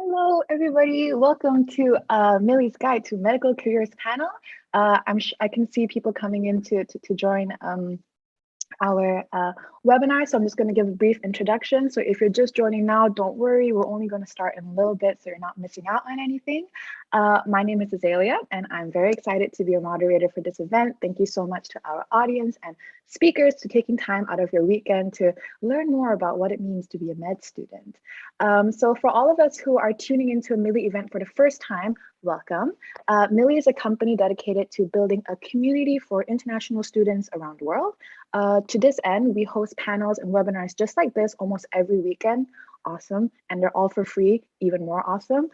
Hello, everybody. Welcome to Millie's Guide to Medical Careers panel. I can see people coming in to join our webinar. So I'm just going to give a brief introduction. So if you're just joining now, don't worry. We're only going to start in a little bit, so you're not missing out on anything. My name is Azalea, and I'm very excited to be a moderator for this event. Thank you so much to our audience and speakers to taking time out of your weekend to learn more about what it means to be a med student. So for all of us who are tuning into a Millie event for the first time, welcome. Millie is a company dedicated to building a community for international students around the world. To this end, we host panels and webinars just like this almost every weekend. Awesome. And they're all for free, even more awesome.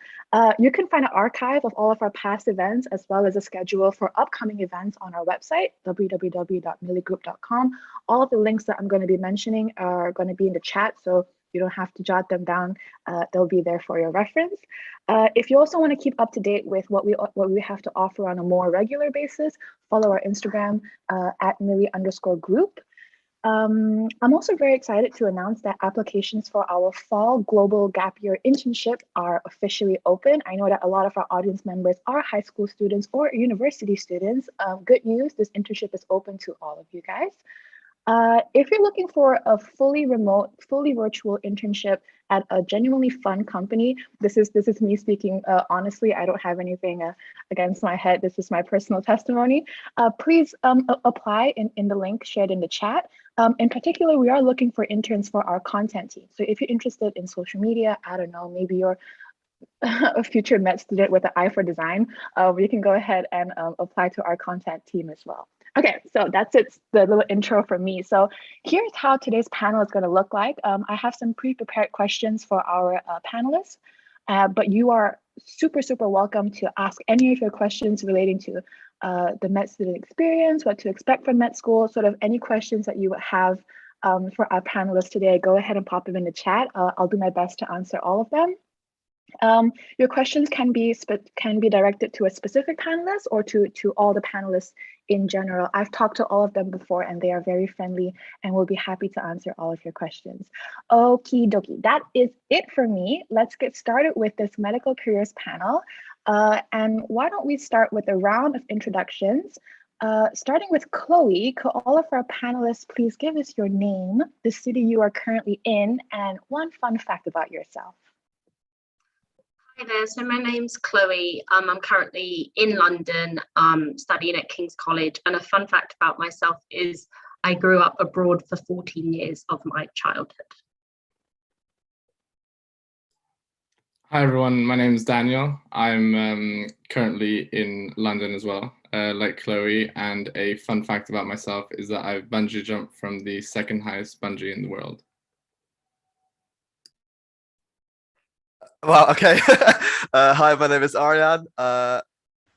You can find an archive of all of our past events as well as a schedule for upcoming events on our website, www.milliegroup.com. All of the links that I'm going to be mentioning are going to be in the chat, so you don't have to jot them down. They'll be there for your reference. If you also want to keep up to date with what we have to offer on a more regular basis, follow our Instagram at Millie_group. I'm also very excited to announce that applications for our fall global gap year internship are officially open. I know that a lot of our audience members are high school students or university students. Good news, this internship is open to all of you guys. If you're looking for a fully remote, fully virtual internship at a genuinely fun company, this is me speaking honestly. I don't have anything against my head. This is my personal testimony. Please apply in the link shared in the chat. In particular, we are looking for interns for our content team. So if you're interested in social media, I don't know, maybe you're a future med student with an eye for design, you can go ahead and apply to our content team as well. Okay, so that's it, the little intro from me. So here's how today's panel is going to look like. I have some pre-prepared questions for our panelists, but you are super welcome to ask any of your questions relating to the med student experience, what to expect from med school, sort of any questions that you would have for our panelists today. Go ahead and pop them in the chat. I'll do my best to answer all of them. Your questions can be directed to a specific panelist or to all the panelists in general. I've talked to all of them before and they are very friendly and will be happy to answer all of your questions. Okie dokie, that is it for me. Let's get started with this medical careers panel. And why don't we start with a round of introductions. Starting with Chloe, could all of our panelists please give us your name, the city you are currently in, and one fun fact about yourself? Hi there, so my name's Chloe. I'm currently in London, studying at King's College, and a fun fact about myself is I grew up abroad for 14 years of my childhood. Hi everyone, my name is Daniel. I'm currently in London as well, like Chloe, and a fun fact about myself is that I've bungee jumped from the second highest bungee in the world. Well, okay. Hi, my name is Aryan. I'm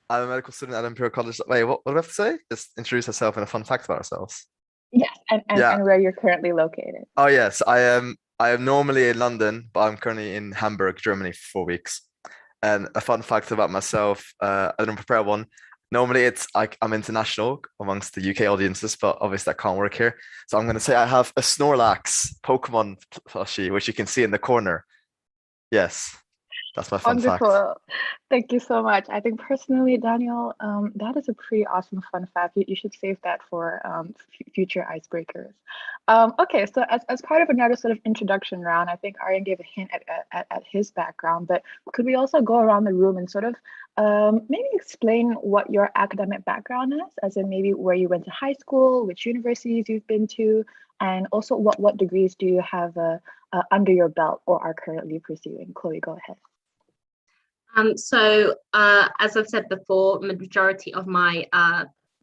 a medical student at Imperial College. Wait, what do I have to say? Just introduce ourselves and a fun fact about ourselves. Yes, and where you're currently located. Oh yes, I am normally in London, but I'm currently in Hamburg, Germany for 4 weeks. And a fun fact about myself, I didn't prepare one. Normally I'm international amongst the UK audiences, but obviously that can't work here. So I'm going to say I have a Snorlax Pokemon plushie, which you can see in the corner. Yes, that's my fun fact. Wonderful. Thank you so much. I think personally, Daniel, that is a pretty awesome fun fact. You should save that for future icebreakers. Okay, so as part of another sort of introduction round, I think Aryan gave a hint at his background, but could we also go around the room and sort of maybe explain what your academic background is, as in maybe where you went to high school, which universities you've been to, and also what degrees do you have under your belt or are currently pursuing? Chloe, go ahead. As I've said before, the majority of my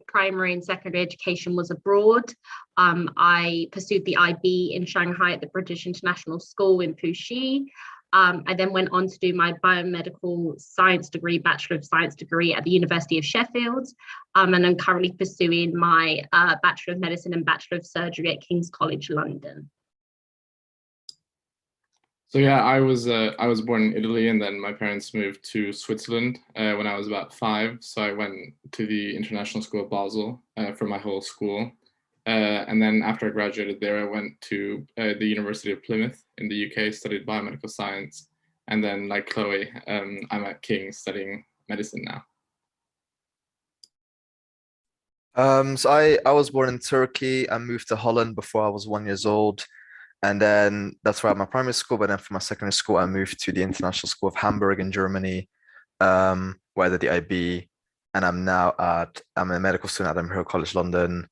primary and secondary education was abroad. I pursued the IB in Shanghai at the British International School in Puxi. I then went on to do my biomedical science degree, Bachelor of Science degree at the University of Sheffield. And I'm currently pursuing my Bachelor of Medicine and Bachelor of Surgery at King's College, London. So yeah, I was born in Italy, and then my parents moved to Switzerland when I was about 5. So I went to the International School of Basel for my whole school. And then after I graduated there, I went to the University of Plymouth in the UK, studied biomedical science. And then like Chloe, I'm at King studying medicine now. So I was born in Turkey. I moved to Holland before I was 1 year old. And then that's where I had my primary school. But then for my secondary school, I moved to the International School of Hamburg in Germany, where I did the IB. And I'm a medical student at Imperial College London,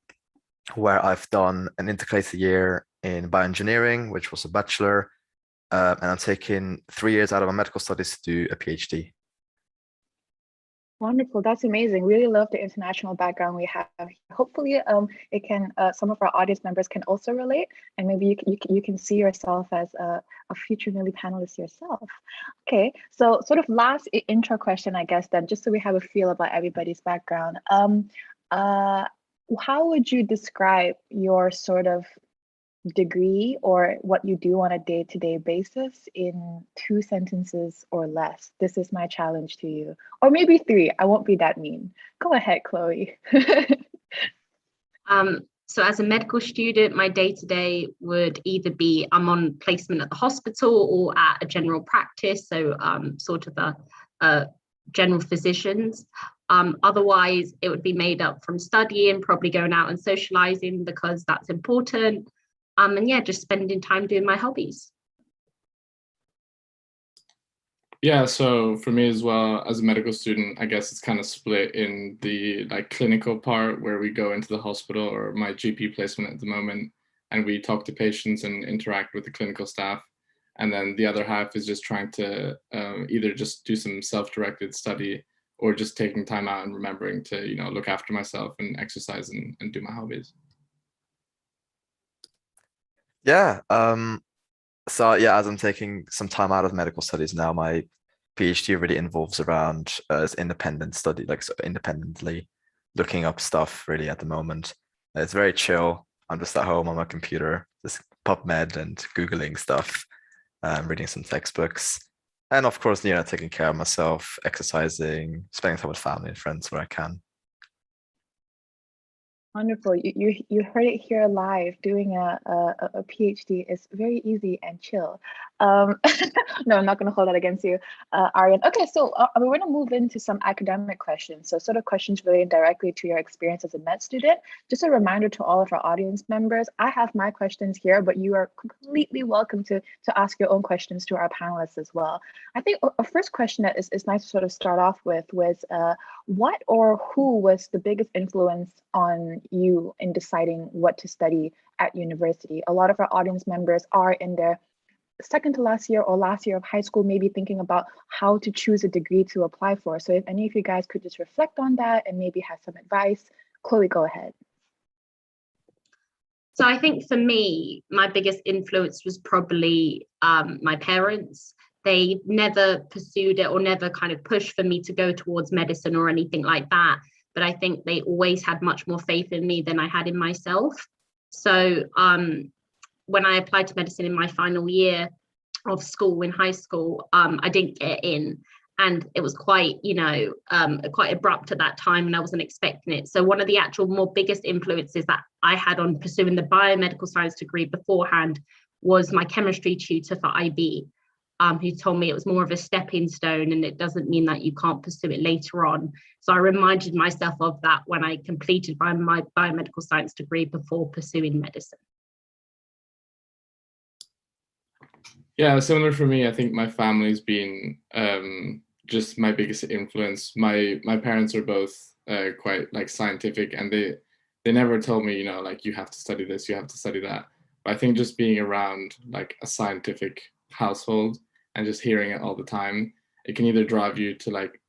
where I've done an intercalated year in bioengineering, which was a bachelor. And I'm taking 3 years out of my medical studies to do a PhD. Wonderful. That's amazing. Really love the international background we have. Hopefully, it can some of our audience members can also relate, and maybe you can see yourself as a future Millie panelist yourself. Okay, so sort of last intro question, I guess, then, just so we have a feel about everybody's background. How would you describe your sort of degree or what you do on a day-to-day basis in 2 sentences or less? This is my challenge to you. Or maybe 3. I won't be that mean. Go ahead, Chloe. So as a medical student, my day-to-day would either be I'm on placement at the hospital or at a general practice, so sort of a general physicians. Otherwise, it would be made up from studying, probably going out and socializing because that's important. And yeah, just spending time doing my hobbies. Yeah, so for me as well, as a medical student, I guess it's kind of split in the like clinical part where we go into the hospital, or my GP placement at the moment, and we talk to patients and interact with the clinical staff. And then the other half is just trying to either just do some self-directed study or just taking time out and remembering to, you know, look after myself and exercise and do my hobbies. Yeah. So yeah, as I'm taking some time out of medical studies now, my PhD really involves around independent study, like so independently looking up stuff really at the moment. It's very chill. I'm just at home on my computer, just PubMed and Googling stuff, reading some textbooks. And of course, you know, taking care of myself, exercising, spending time with family and friends where I can. Wonderful. You heard it here live. Doing a PhD is very easy and chill. No, I'm not going to hold that against you, Aryan. Okay, so we're going to move into some academic questions. So sort of questions related directly to your experience as a med student. Just a reminder to all of our audience members, I have my questions here, but you are completely welcome to ask your own questions to our panelists as well. I think a first question that is nice to sort of start off with was, what or who was the biggest influence on you in deciding what to study at university? A lot of our audience members are in their second to last year or last year of high school, maybe thinking about how to choose a degree to apply for. So if any of you guys could just reflect on that and maybe have some advice. Chloe, go ahead. So I think for me, my biggest influence was probably my parents. They never pursued it or never kind of pushed for me to go towards medicine or anything like that. But I think they always had much more faith in me than I had in myself. So when I applied to medicine in my final year of school in high school, I didn't get in. And it was quite, you know, quite abrupt at that time, and I wasn't expecting it. So one of the actual more biggest influences that I had on pursuing the biomedical science degree beforehand was my chemistry tutor for IB, who told me it was more of a stepping stone and it doesn't mean that you can't pursue it later on. So I reminded myself of that when I completed my biomedical science degree before pursuing medicine. Yeah, similar for me. I think my family's been just my biggest influence. My parents are both quite like scientific, and they never told me, you know, like you have to study this, you have to study that. But I think just being around like a scientific household and just hearing it all the time, it can either drive you to like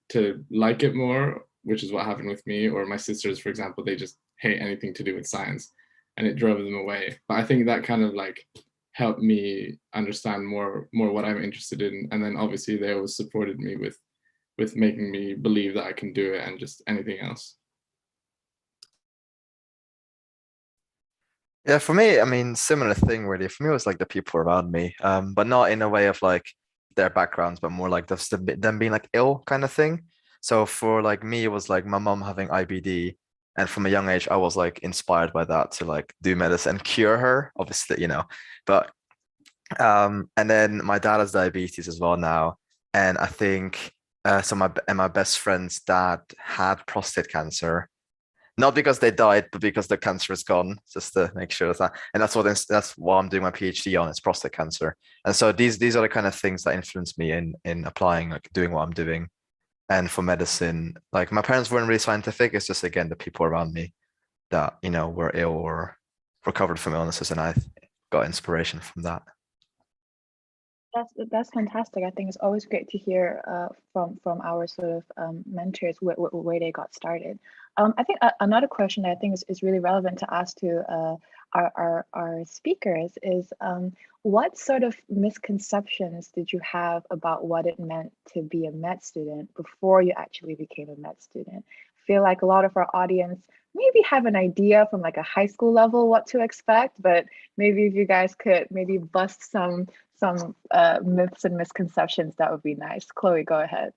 it more, which is what happened with me, or my sisters, for example, they just hate anything to do with science, and it drove them away. But I think that kind of like helped me understand more what I'm interested in, and then obviously they always supported me with making me believe that I can do it and just anything else. Yeah, for me, I mean, similar thing really. For me, it was like the people around me, but not in a way of like their backgrounds, but more like them being like ill kind of thing. So for like me, it was like my mom having IBD, and from a young age, I was like inspired by that to like do medicine and cure her, obviously, you know. But And then my dad has diabetes as well now, and I think so. My best friend's dad had prostate cancer, not because they died, but because the cancer is gone. Just to make sure that, and that's what I'm doing my PhD on. It's prostate cancer, and so these are the kind of things that influence me in applying, like doing what I'm doing. And for medicine, like my parents weren't really scientific. It's just again the people around me that were ill or recovered from illnesses, and I got inspiration from that. That's fantastic. I think it's always great to hear from our sort of mentors where they got started. I think another question that I think is really relevant to ask to our speakers is what sort of misconceptions did you have about what it meant to be a med student before you actually became a med student? I feel like a lot of our audience maybe have an idea from like a high school level what to expect, but maybe if you guys could maybe bust some myths and misconceptions, that would be nice. Chloe, go ahead.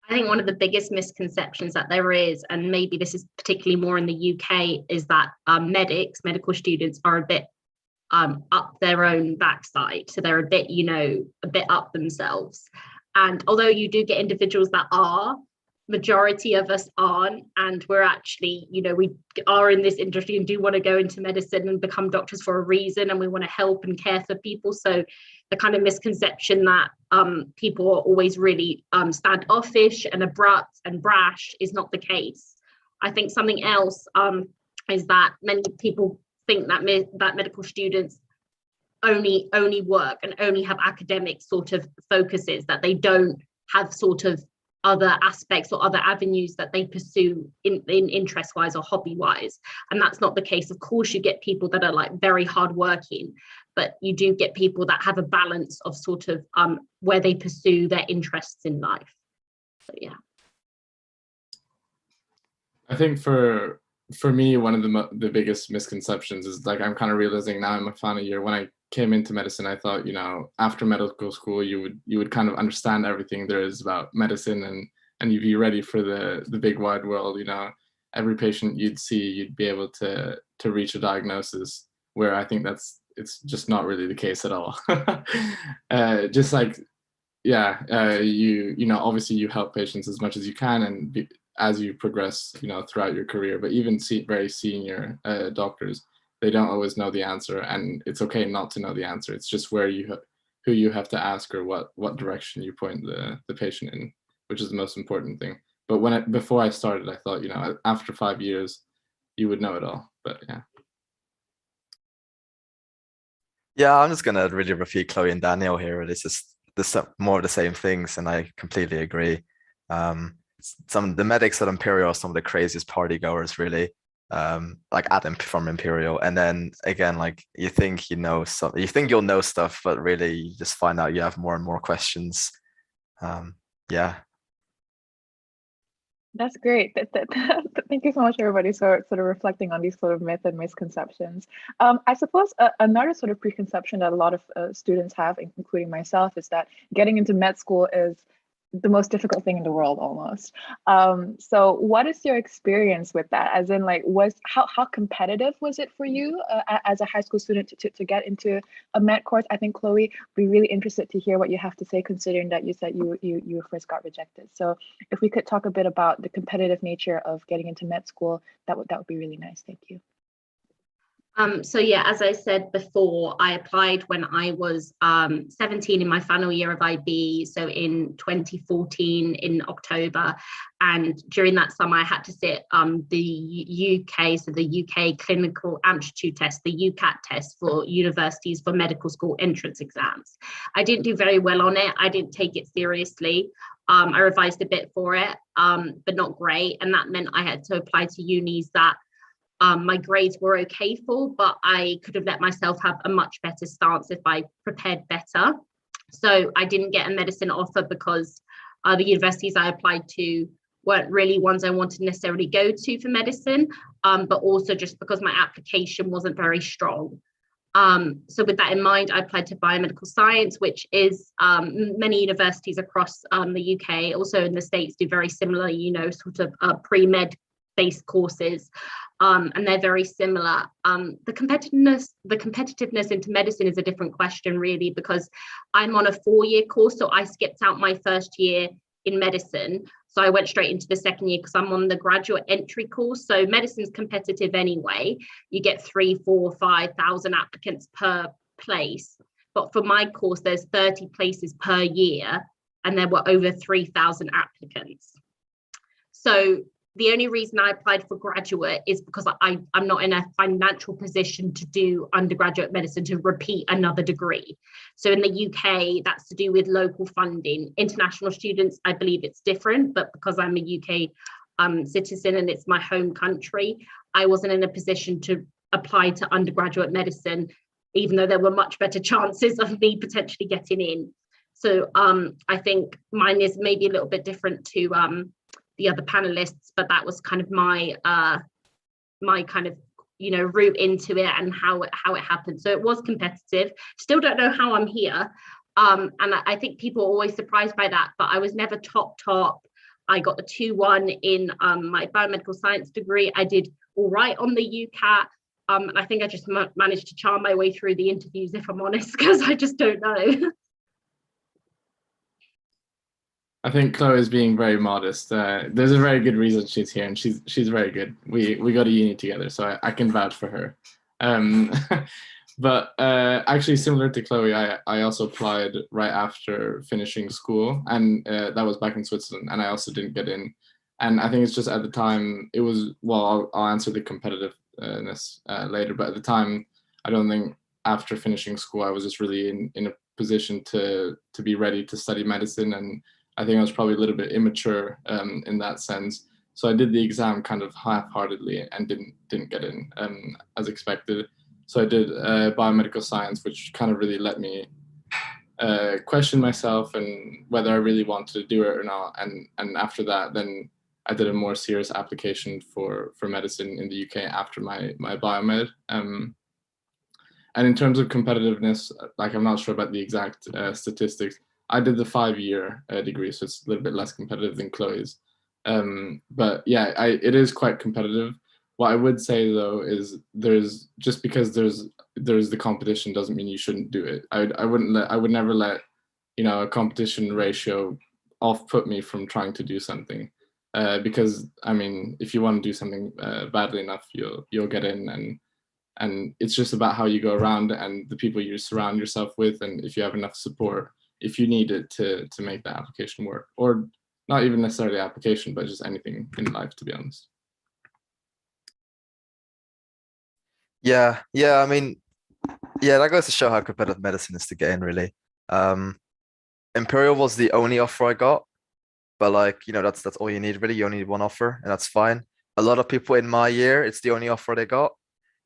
I think one of the biggest misconceptions that there is, and maybe this is particularly more in the UK, is that medical students are a bit up their own backside. So they're a bit, a bit up themselves. And although you do get individuals that are, majority of us aren't, and we're actually, we are in this industry and do want to go into medicine and become doctors for a reason, and we want to help and care for people. So the kind of misconception that people are always really standoffish and abrupt and brash is not the case. I think something else is that many people think that that medical students only work and only have academic sort of focuses, that they don't have sort of other aspects or other avenues that they pursue in interest wise or hobby wise. And that's not the case. Of course, you get people that are like very hardworking, but you do get people that have a balance of sort of where they pursue their interests in life. So yeah. I think for me, one of the biggest misconceptions is, like, I'm kind of realizing now in my final year, when I came into medicine, I thought, after medical school, you would kind of understand everything there is about medicine, and you'd be ready for the big wide world. Every patient you'd see, you'd be able to reach a diagnosis, where I think it's just not really the case at all. Just like, obviously you help patients as much as you can, and as you progress, throughout your career, but even very senior doctors, they don't always know the answer, and it's okay not to know the answer. It's just who you have to ask, or what direction you point the patient in, which is the most important thing. But before I started, I thought, after 5 years, you would know it all. But yeah. Yeah, I'm just gonna really repeat Chloe and Daniel here. This is more of the same things, and I completely agree. Some of the medics at Imperial are some of the craziest party goers, really. Like from Imperial, and then again, like you think you'll know stuff, but really you just find out you have more and more questions. Yeah. That's great. Thank you so much, everybody, for sort of reflecting on these sort of myths and misconceptions. I suppose another sort of preconception that a lot of students have, including myself, is that getting into med school is the most difficult thing in the world, almost. So what is your experience with that? As in, like, how competitive was it for you as a high school student to get into a med course? I think, Chloe, be really interested to hear what you have to say, considering that you said you first got rejected. So if we could talk a bit about the competitive nature of getting into med school, that would be really nice. Thank you. So yeah, as I said before, I applied when I was 17 in my final year of IB, so in 2014 in October. And during that summer, I had to sit the UK, so the UK Clinical Aptitude Test, the UCAT test for universities for medical school entrance exams. I didn't do very well on it. I didn't take it seriously. I revised a bit for it, but not great. And that meant I had to apply to unis that my grades were okay for, but I could have let myself have a much better stance if I prepared better. So I didn't get a medicine offer because the universities I applied to weren't really ones I wanted to necessarily go to for medicine, but also just because my application wasn't very strong. So with that in mind, I applied to biomedical science, which is many universities across the UK, also in the States, do very similar, sort of pre-med based courses, and they're very similar. The competitiveness into medicine is a different question, really, because I'm on a 4-year course, so I skipped out my first year in medicine, so I went straight into the second year because I'm on the graduate entry course. So medicine's competitive anyway. You get 3, 4, 5,000 applicants per place, but for my course there's 30 places per year, and there were over 3,000 applicants. So the only reason I applied for graduate is because I'm not in a financial position to do undergraduate medicine, to repeat another degree. So in the UK, that's to do with local funding. International students, I believe it's different, but because I'm a UK citizen and it's my home country, I wasn't in a position to apply to undergraduate medicine, even though there were much better chances of me potentially getting in. So I think mine is maybe a little bit different to the other panelists, but that was kind of my my kind of, you know, route into it and how it happened. So it was competitive. Still don't know how I'm here, and I think people are always surprised by that, but I was never top. I got a 2-1 in my biomedical science degree. I did all right on the UCAT, and I think I just managed to charm my way through the interviews, if I'm honest, because I just don't know. I think Chloe is being very modest. There's a very good reason she's here, and she's very good. We go to uni together, so I can vouch for her. But actually, similar to Chloe, I also applied right after finishing school, and that was back in Switzerland, and I also didn't get in. And I think it's just at the time it was, well, I'll answer the competitiveness later, but at the time, I don't think after finishing school I was just really in a position to be ready to study medicine, and I think I was probably a little bit immature in that sense. So I did the exam kind of half-heartedly and didn't get in as expected. So I did biomedical science, which kind of really let me question myself and whether I really wanted to do it or not. And after that, then I did a more serious application for medicine in the UK after my biomed. And in terms of competitiveness, like I'm not sure about the exact statistics. I did the 5-year degree, so it's a little bit less competitive than Chloe's. But yeah, it is quite competitive. What I would say though is just because there's the competition doesn't mean you shouldn't do it. I would never let, you know, a competition ratio off put me from trying to do something. Because I mean, if you want to do something badly enough, you'll get in, and it's just about how you go around and the people you surround yourself with, and if you have enough support, if you need it to make that application work, or not even necessarily application, but just anything in life, to be honest. Yeah, I mean, yeah, that goes to show how competitive medicine is to get in, really. Imperial was the only offer I got, but like, you know, that's all you need, really. You only need one offer, and that's fine. A lot of people in my year, it's the only offer they got.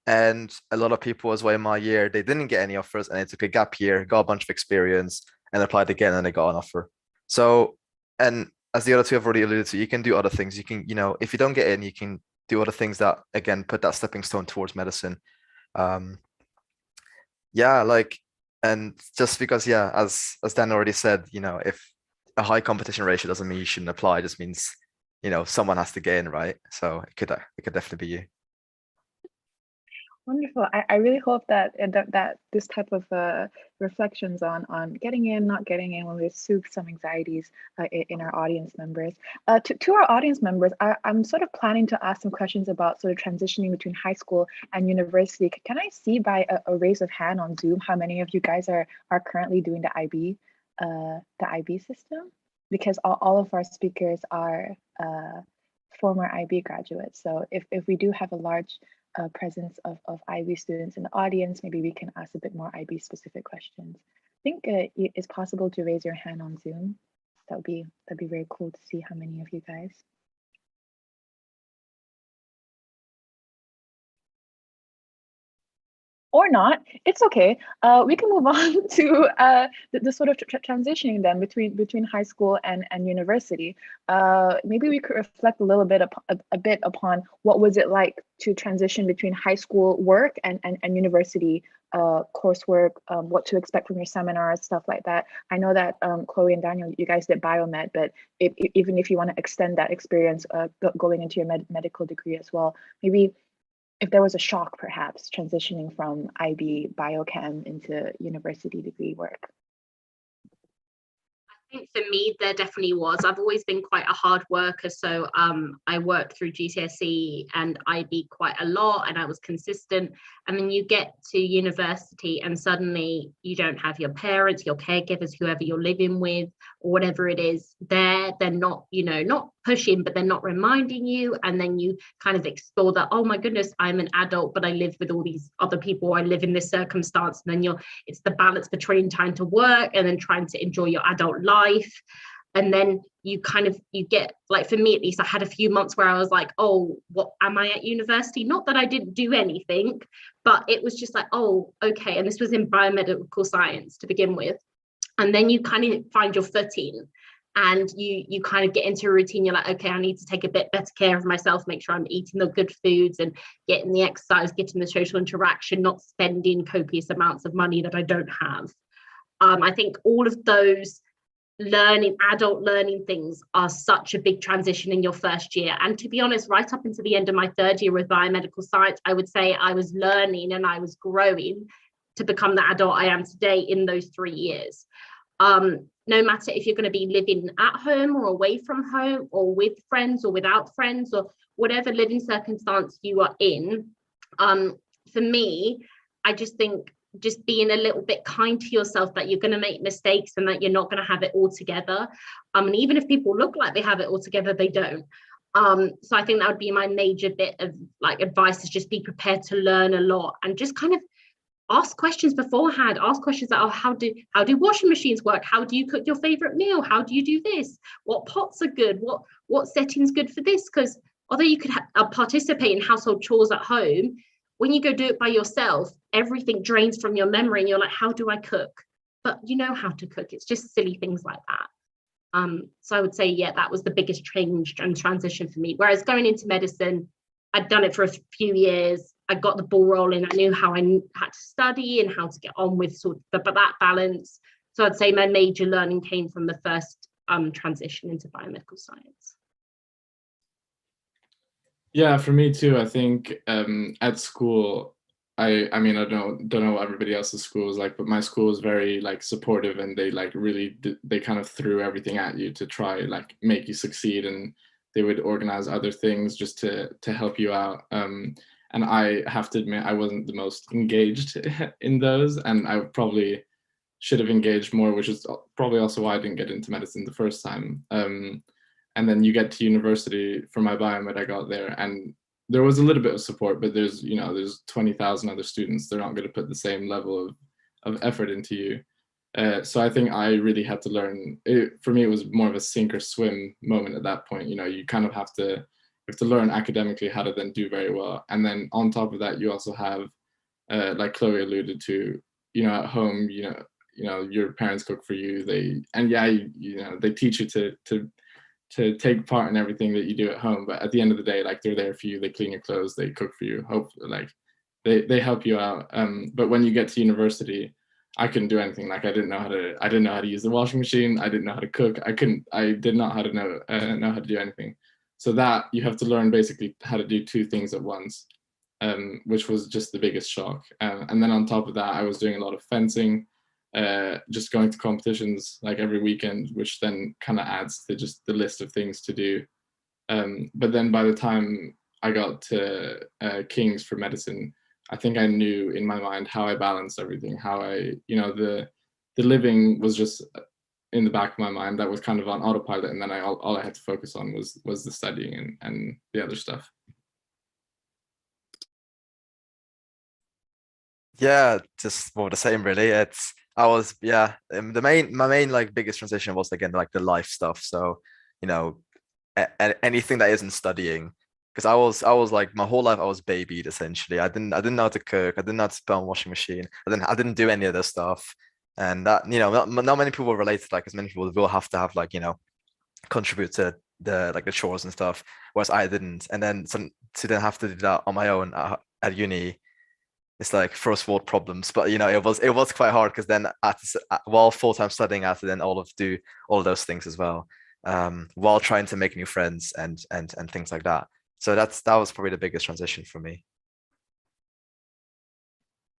And a lot of people as well in my year, they didn't get any offers, and they took a gap year, got a bunch of experience, and applied again, and they got an offer. So, and as the other two have already alluded to, you can do other things. You can, you know, if you don't get in, you can do other things that, again, put that stepping stone towards medicine. Yeah, like, and just because, yeah, as Dan already said, you know, if a high competition ratio doesn't mean you shouldn't apply, it just means, you know, someone has to get in, right? So it could definitely be you. Wonderful. I really hope that that this type of reflections on getting in, not getting in, will soothe some anxieties in our audience members. To our audience members, I'm sort of planning to ask some questions about sort of transitioning between high school and university. Can I see by a raise of hand on Zoom how many of you guys are currently doing the IB system? Because all of our speakers are former IB graduates. So if we do have a large presence of IB students in the audience, maybe we can ask a bit more IB specific questions. I think it's possible to raise your hand on Zoom. That'd be very cool to see how many of you guys. or not. It's okay. We can move on to the sort of transitioning then between high school and university. Maybe we could reflect a little bit a bit upon what was it like to transition between high school work and university coursework, what to expect from your seminars, stuff like that. I know that Chloe and Daniel, you guys did biomed, but even if you want to extend that experience going into your medical degree as well, maybe if there was a shock, perhaps transitioning from IB biochem into university degree work. I think for me, there definitely was. I've always been quite a hard worker. So I worked through GCSE and IB quite a lot, and I was consistent. And then you get to university and suddenly you don't have your parents, your caregivers, whoever you're living with, or whatever it is, they're not, not pushing, but they're not reminding you. And then you kind of explore that, oh my goodness, I'm an adult, but I live with all these other people. I live in this circumstance. And then it's the balance between trying to work and then trying to enjoy your adult life. And then you get, like, for me at least, I had a few months where I was like, oh, what am I at university? Not that I didn't do anything, but it was just like, oh, okay. And this was in biomedical science to begin with. And then you kind of find your footing and you kind of get into a routine. You're like, okay, I need to take a bit better care of myself, make sure I'm eating the good foods and getting the exercise, getting the social interaction, not spending copious amounts of money that I don't have. I think all of those adult learning things are such a big transition in your first year. And to be honest, right up into the end of my third year with biomedical science, I would say I was learning and I was growing to become the adult I am today in those 3 years. No matter if you're going to be living at home or away from home or with friends or without friends or whatever living circumstance you are in, for me, I just think just being a little bit kind to yourself that you're going to make mistakes and that you're not going to have it all together. And even if people look like they have it all together, they don't. So I think that would be my major bit of like advice, is just be prepared to learn a lot and just kind of ask questions beforehand. Ask questions that, oh, how do washing machines work? How do you cook your favorite meal? How do you do this? What pots are good? What setting's good for this? Because although you could participate in household chores at home, when you go do it by yourself, everything drains from your memory and you're like, how do I cook? But you know how to cook. It's just silly things like that. So I would say, yeah, that was the biggest change and transition for me. Whereas going into medicine, I'd done it for a few years. I got the ball rolling. I knew how I had to study and how to get on with but that balance. So I'd say my major learning came from the first transition into biomedical science. Yeah, for me too. I think at school, I mean, I don't know what everybody else's school is like, but my school was very like supportive, and they like really they kind of threw everything at you to try like make you succeed, and they would organize other things just to help you out. And I have to admit, I wasn't the most engaged in those, and I probably should have engaged more, which is probably also why I didn't get into medicine the first time. And then you get to university for my biomed, I got there, and there was a little bit of support, but there's 20,000 other students. They're not going to put the same level of effort into you. So I think I really had to learn. For me, it was more of a sink or swim moment at that point. You kind of have to learn academically how to then do very well. And then on top of that, you also have, like Chloe alluded to, at home, your parents cook for you. They teach you to take part in everything that you do at home, but at the end of the day, like, they're there for you. They clean your clothes, they cook for you, hopefully, like they help you out. But when you get to university, I couldn't do anything. Like, I didn't know how to use the washing machine. I didn't know how to cook. I did not know how to do anything. So that you have to learn basically how to do two things at once, which was just the biggest shock. And then on top of that, I was doing a lot of fencing, just going to competitions like every weekend, which then kind of adds to just the list of things to do. But then by the time I got to King's for medicine, I think I knew in my mind how I balanced everything, how the living was just in the back of my mind. That was kind of on autopilot, and then all I had to focus on was the studying and the other stuff. Yeah, just more the same really. My main like biggest transition was again like the life stuff. So anything that isn't studying, because I was like my whole life I was babied essentially. I didn't know how to cook. I didn't know how to put on washing machine. I didn't do any of this stuff. And that, not many people relate to that because many people will have to have like, contribute to the chores and stuff, whereas I didn't. And then to then have to do that on my own at uni, it's like first world problems. But it was quite hard because then while full-time studying, I had to then do all of those things as well, while trying to make new friends and things like that. So that was probably the biggest transition for me.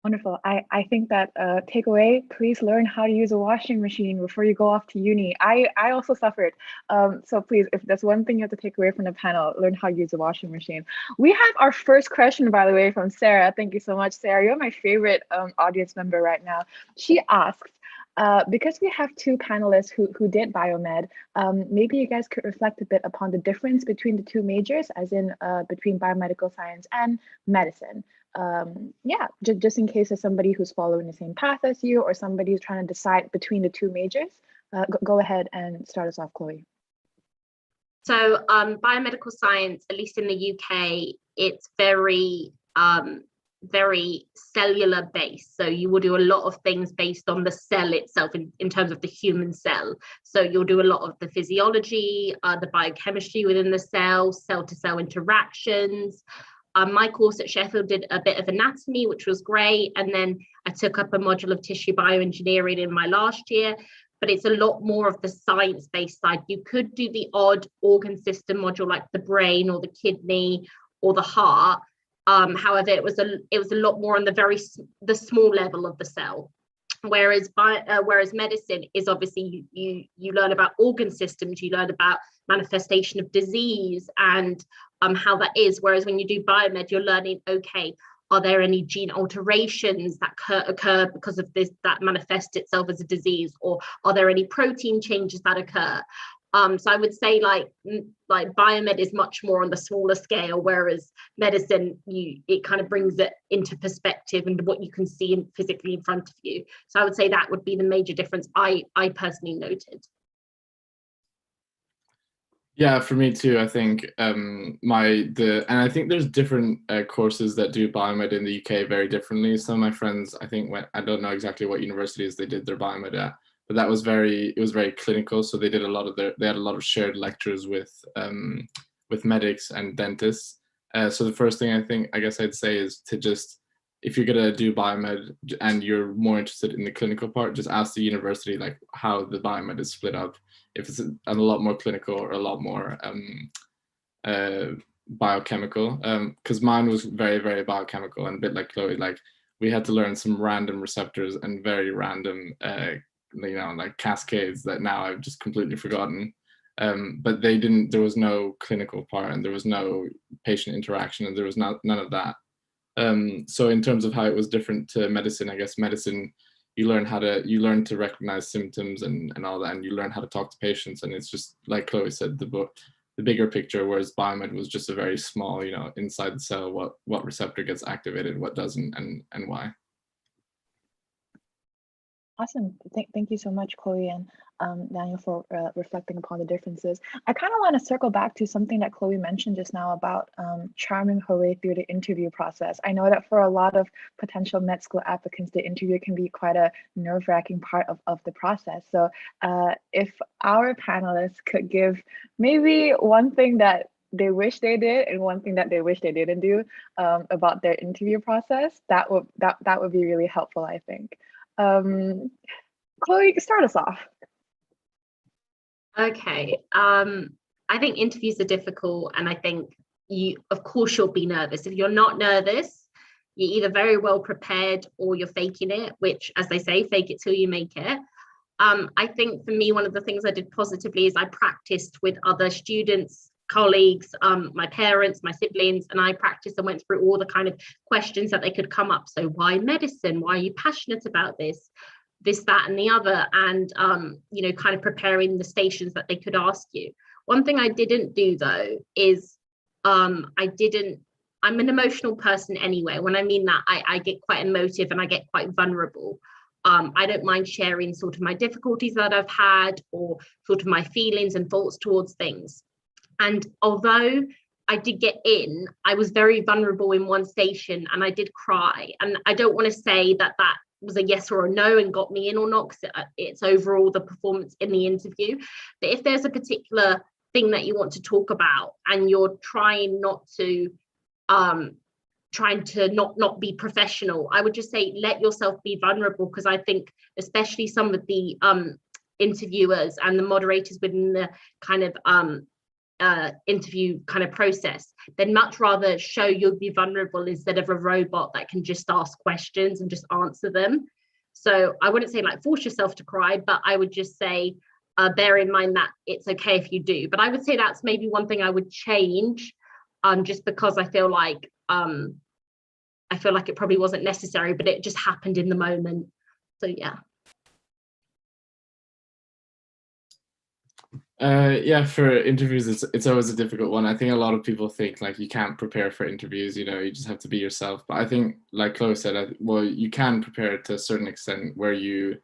Wonderful. I think that takeaway, please learn how to use a washing machine before you go off to uni. I also suffered. So please, if there's one thing you have to take away from the panel, learn how to use a washing machine. We have our first question, by the way, from Sarah. Thank you so much, Sarah. You're my favorite audience member right now. She asks, because we have two panelists who did biomed, maybe you guys could reflect a bit upon the difference between the two majors, as in between biomedical science and medicine. Yeah, just in case there's somebody who's following the same path as you, or somebody who's trying to decide between the two majors. Go ahead and start us off, Chloe. So biomedical science, at least in the UK, it's very cellular based. So you will do a lot of things based on the cell itself in terms of the human cell. So you'll do a lot of the physiology, the biochemistry within the cell to cell interactions. My course at Sheffield did a bit of anatomy, which was great. And then I took up a module of tissue bioengineering in my last year, but it's a lot more of the science-based side. You could do the odd organ system module like the brain or the kidney or the heart. However, it was a lot more on the small level of the cell. Whereas medicine is obviously you learn about organ systems, you learn about manifestation of disease and how that is. Whereas when you do biomed, you're learning, okay, are there any gene alterations that occur because of this that manifest itself as a disease, or are there any protein changes that occur? So I would say like biomed is much more on the smaller scale, whereas medicine, it kind of brings it into perspective and what you can see physically in front of you. So I would say that would be the major difference I personally noted. Yeah, for me too. I think and I think there's different courses that do biomed in the UK very differently. Some of my friends, I think, I don't know exactly what universities they did their biomed at, but it was very clinical. So they had a lot of shared lectures with medics and dentists. So the first thing I guess I'd say is to just, if you're gonna do biomed and you're more interested in the clinical part, just ask the university like how the biomed is split up. If it's a lot more clinical or a lot more biochemical, because mine was very, very biochemical, and a bit like Chloe, like we had to learn some random receptors and very random like cascades that now I've just completely forgotten. But there was no clinical part, and there was no patient interaction, and there was none of that. So in terms of how it was different to medicine, I guess medicine, you learn to recognize symptoms and all that, and you learn how to talk to patients, and it's just like Chloe said, the bigger picture, whereas biomed was just a very small, inside the cell, what receptor gets activated, what doesn't, and why. Awesome. Thank you so much, Chloe and Daniel, for reflecting upon the differences. I kind of want to circle back to something that Chloe mentioned just now about charming her way through the interview process. I know that for a lot of potential med school applicants, the interview can be quite a nerve-wracking part of the process. So if our panelists could give maybe one thing that they wish they did and one thing that they wish they didn't do about their interview process, that would be really helpful, I think. Chloe, start us off. Okay. I think interviews are difficult, and I think of course you'll be nervous. If you're not nervous, you're either very well prepared or you're faking it, which, as they say, fake it till you make it. I think for me, one of the things I did positively is I practiced with other students, colleagues, my parents, my siblings, and I practiced and went through all the kind of questions that they could come up. So why medicine? Why are you passionate about this, that, and the other? And, kind of preparing the stations that they could ask you. One thing I didn't do, though, is I'm an emotional person anyway. When I mean that, I get quite emotive and I get quite vulnerable. I don't mind sharing sort of my difficulties that I've had, or sort of my feelings and thoughts towards things. And although I did get in, I was very vulnerable in one station and I did cry. And I don't want to say that that was a yes or a no and got me in or not, because it's overall the performance in the interview. But if there's a particular thing that you want to talk about and you're trying not to not be professional, I would just say let yourself be vulnerable, because I think especially some of the interviewers and the moderators within the kind of interview kind of process, they'd much rather show you'll be vulnerable instead of a robot that can just ask questions and just answer them. So I wouldn't say like force yourself to cry, but I would just say bear in mind that it's okay if you do. But I would say that's maybe one thing I would change, just because I feel like it probably wasn't necessary, but it just happened in the moment. So yeah. Yeah, for interviews, it's always a difficult one. I think a lot of people think like you can't prepare for interviews, you just have to be yourself. But I think, like Chloe said, well, you can prepare to a certain extent where you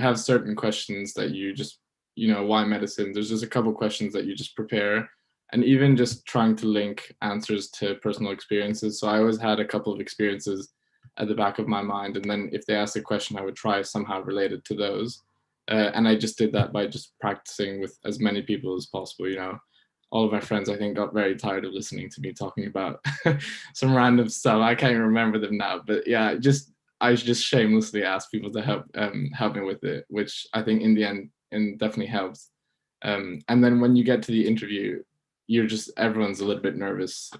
have certain questions that you just, why medicine? There's just a couple questions that you just prepare, and even just trying to link answers to personal experiences. So I always had a couple of experiences at the back of my mind, and then if they asked a question, I would try somehow related to those. And I just did that by just practicing with as many people as possible. All of my friends, I think, got very tired of listening to me talking about some random stuff. I can't even remember them now, but yeah, I just shamelessly asked people to help me with it, which I think in the end definitely helps. And then when you get to the interview, everyone's a little bit nervous,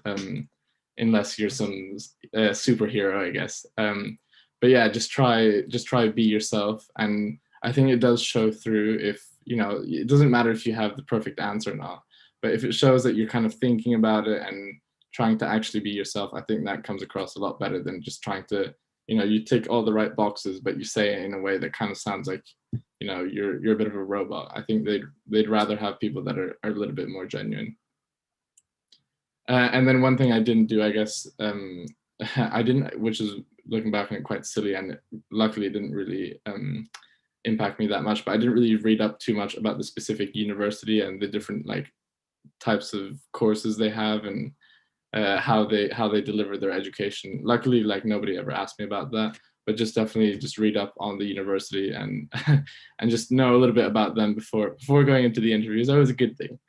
unless you're some superhero, I guess. But yeah, just try to be yourself, and I think it does show through. If it doesn't matter if you have the perfect answer or not, but if it shows that you're kind of thinking about it and trying to actually be yourself, I think that comes across a lot better than just trying to, you tick all the right boxes, but you say it in a way that kind of sounds like, you're a bit of a robot. I think they'd rather have people that are a little bit more genuine. And then one thing I didn't do, I guess, which is looking back on it quite silly, and luckily it didn't really impact me that much, but I didn't really read up too much about the specific university and the different like types of courses they have, and how they deliver their education. Luckily, like nobody ever asked me about that, but definitely read up on the university and and just know a little bit about them before going into the interview is always a good thing.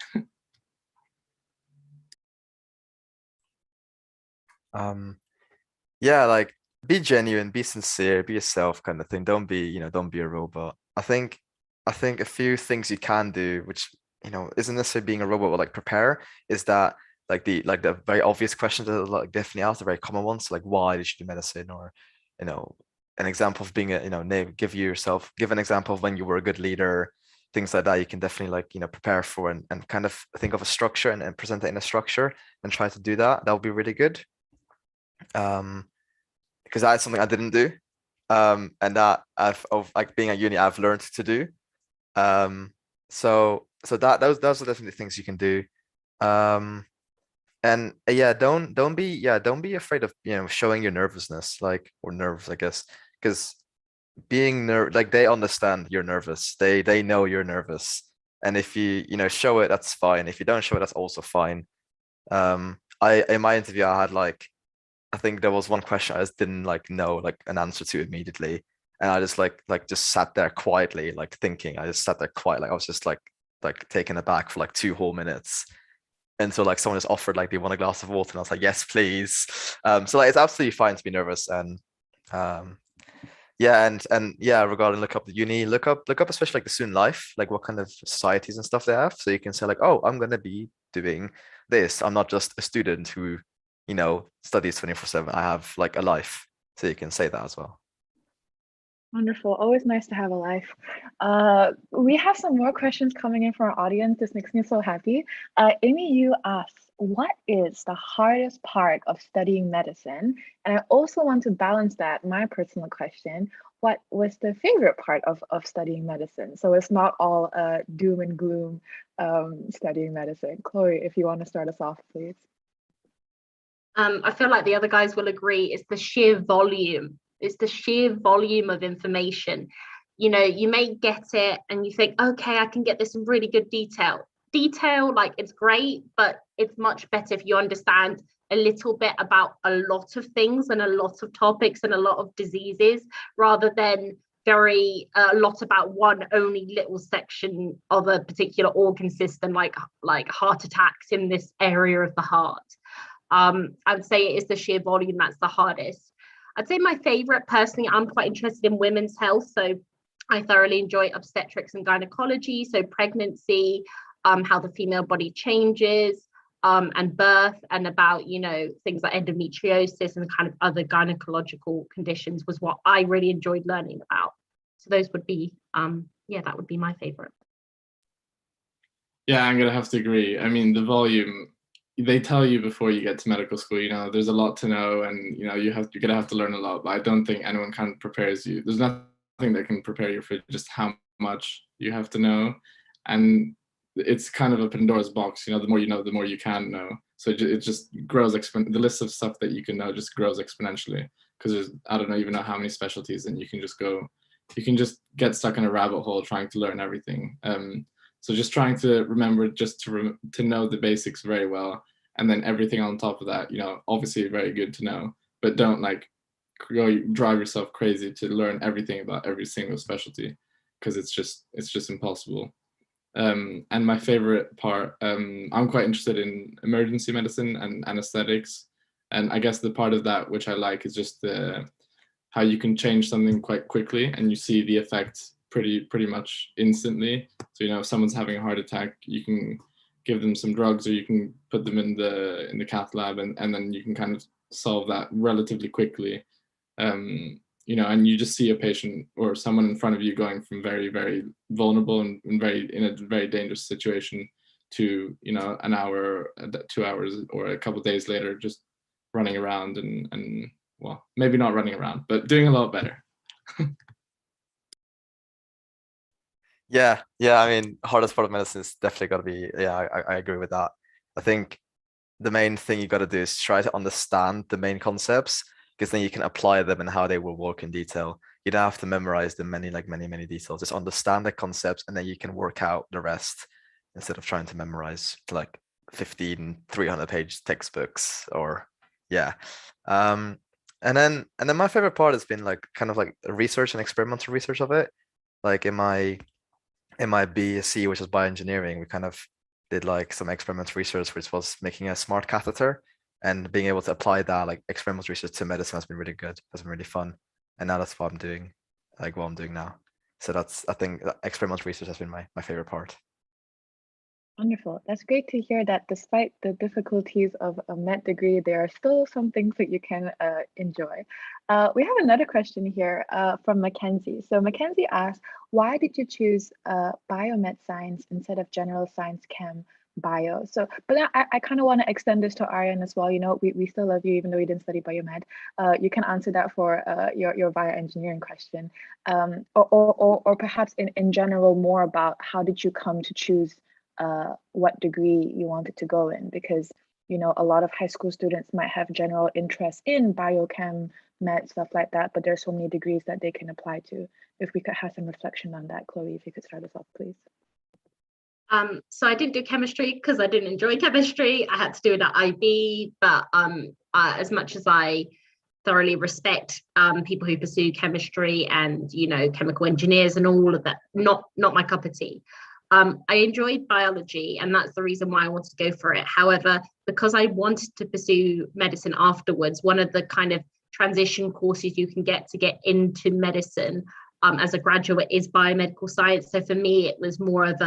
Yeah, like be genuine, be sincere, be yourself, kind of thing. Don't be a robot. I think a few things you can do, which isn't necessarily being a robot, but like prepare, is that like the very obvious questions that are like definitely asked, the very common ones, like why did you do medicine, or an example of being give an example of when you were a good leader, things like that. You can definitely like prepare for and kind of think of a structure and present it in a structure and try to do that. That would be really good. Because that's something I didn't do, and that like being at uni I've learned to do. So those are definitely things you can do. And yeah, don't be afraid of showing your nervousness, like, or nerves, I guess, because being like they understand you're nervous. They know you're nervous, and if you show it, that's fine. If you don't show it, that's also fine. In my interview I had like, I think there was one question I just didn't like know like an answer to immediately, and I just just sat there quietly, like thinking. I just sat there quiet, like I was just like taken aback for like 2 whole minutes until like someone just offered like, "Do you want a glass of water?" And I was like, "Yes, please." So like it's absolutely fine to be nervous, and yeah, and yeah, regarding look up the uni, look up especially like the student life, like what kind of societies and stuff they have, so you can say like, "Oh, I'm gonna be doing this. I'm not just a student who studies 24/7. I have like a life." So you can say that as well. Wonderful. Always nice to have a life. We have some more questions coming in from our audience. This makes me so happy. Amy, you asked, what is the hardest part of studying medicine? And I also want to balance that, my personal question, what was the favorite part of studying medicine? So it's not all doom and gloom studying medicine. Chloe, if you want to start us off, please. I feel like the other guys will agree, it's the sheer volume. It's the sheer volume of information. You may get it and you think, okay, I can get this in really good detail. detail, like it's great, but it's much better if you understand a little bit about a lot of things and a lot of topics and a lot of diseases, rather than a lot about one only little section of a particular organ system, like heart attacks in this area of the heart. I would say it is the sheer volume that's the hardest. I'd say my favorite, personally, I'm quite interested in women's health, so I thoroughly enjoy obstetrics and gynecology, so pregnancy, how the female body changes, and birth, and about, you know, things like endometriosis and kind of other gynecological conditions was what I really enjoyed learning about. So those would be, that would be my favorite. Yeah, I'm gonna have to agree. I mean, the volume, they tell you before you get to medical school, you know, there's a lot to know, and you know, you're gonna have to learn a lot, but I don't think anyone kind of prepares you. There's nothing that can prepare you for just how much you have to know. And it's kind of a Pandora's box, you know, the more you know, the more you can know. So it just grows, the list of stuff that you can know just grows exponentially, because there's, I don't know, even know how many specialties, and you can just get stuck in a rabbit hole trying to learn everything. So just trying to remember just to know the basics very well, and then everything on top of that, you know, obviously very good to know, but don't like go drive yourself crazy to learn everything about every single specialty, because it's just impossible. And my favorite part, I'm quite interested in emergency medicine and anesthetics, and I guess the part of that which I like is just how you can change something quite quickly and you see the effect pretty much instantly. So, you know, if someone's having a heart attack, you can give them some drugs, or you can put them in the cath lab, and then you can kind of solve that relatively quickly. You know, and you just see a patient or someone in front of you going from very, very vulnerable and in a very dangerous situation to, you know, an hour, 2 hours, or a couple of days later, just running around and well, maybe not running around, but doing a lot better. Yeah, I mean, hardest part of medicine is definitely got to be, I agree with that. I think the main thing you got to do is try to understand the main concepts, because then you can apply them and how they will work in detail. You don't have to memorize them many details. Just understand the concepts, and then you can work out the rest instead of trying to memorize like 15 300-page textbooks. Or and then my favorite part has been like kind of like research and experimental research of it. Like in my BSc, which is bioengineering, we kind of did like some experimental research, which was making a smart catheter, and being able to apply that like experimental research to medicine has been really good, has been really fun. And now that's what I'm doing, like what I'm doing now. So I think experimental research has been my favorite part. Wonderful. That's great to hear that despite the difficulties of a med degree, there are still some things that you can enjoy. We have another question here from Mackenzie. So Mackenzie asks, why did you choose biomed science instead of general science chem bio? So, but I kind of want to extend this to Aryan as well. You know, we still love you even though you didn't study biomed. You can answer that for your bioengineering question, or perhaps in general more about how did you come to choose what degree you wanted to go in, because you know a lot of high school students might have general interest in biochem, med, stuff like that, but there's so many degrees that they can apply to. If we could have some reflection on that, Chloe, if you could start us off, please. So I didn't do chemistry because I didn't enjoy chemistry. I had to do it at IB, but as much as I thoroughly respect people who pursue chemistry and, you know, chemical engineers and all of that, not my cup of tea. I enjoyed biology, and that's the reason why I wanted to go for it. However, because I wanted to pursue medicine afterwards, one of the kind of transition courses you can get into medicine as a graduate is biomedical science. So for me, it was more of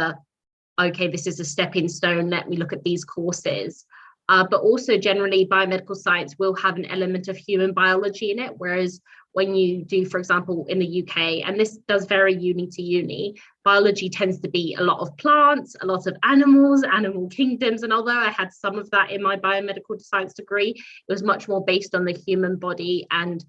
okay, this is a stepping stone, let me look at these courses. But also generally biomedical science will have an element of human biology in it, whereas when you do, for example, in the UK, and this does vary uni to uni, biology tends to be a lot of plants, a lot of animals, animal kingdoms. And although I had some of that in my biomedical science degree, it was much more based on the human body, and